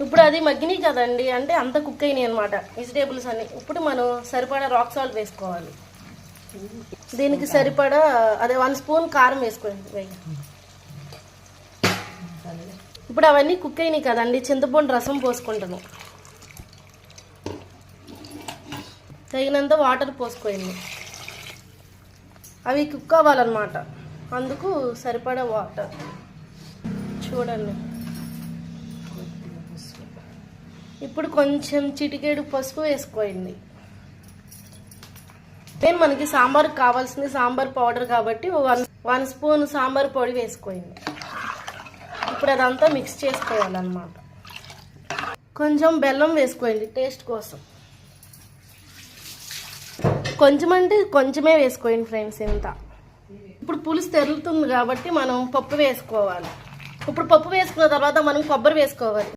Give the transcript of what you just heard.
ఇప్పుడు అది మగ్గినాయి కదండి, అంటే అంత కుక్ అయినాయి అనమాట వెజిటేబుల్స్ అన్ని. ఇప్పుడు మనం సరిపడా రాక్ సాల్ట్ వేసుకోవాలి. దీనికి సరిపడా అదే 1 స్పూన్ కారం వేసుకోండి. ఇప్పుడు అవన్నీ కుక్ అయినాయి కదండి, చింతపండు రసం పోసుకుంటాను. తగినంత వాటర్ పోసుకోండి. అవి కుక్ అవ్వాలన్నమాట, అందుకు సరిపడా వాటర్ చూడండి. ఇప్పుడు కొంచెం చిటికేడు పసుపు వేసుకోండి. నేను మనకి సాంబార్కి కావాల్సింది సాంబార్ పౌడర్ కాబట్టి 1 స్పూన్ సాంబార్ పొడి వేసుకోండి. ఇప్పుడు అదంతా మిక్స్ చేసుకోవాలన్నమాట. కొంచెం బెల్లం వేసుకోండి టేస్ట్ కోసం. కొంచెం అంటే కొంచెమే వేసుకోండి ఫ్రెండ్స్, ఇంత. ఇప్పుడు పులుసు తెరులుతుంది కాబట్టి మనం పప్పు వేసుకోవాలి. ఇప్పుడు పప్పు వేసుకున్న తర్వాత మనం కొబ్బరి వేసుకోవాలి.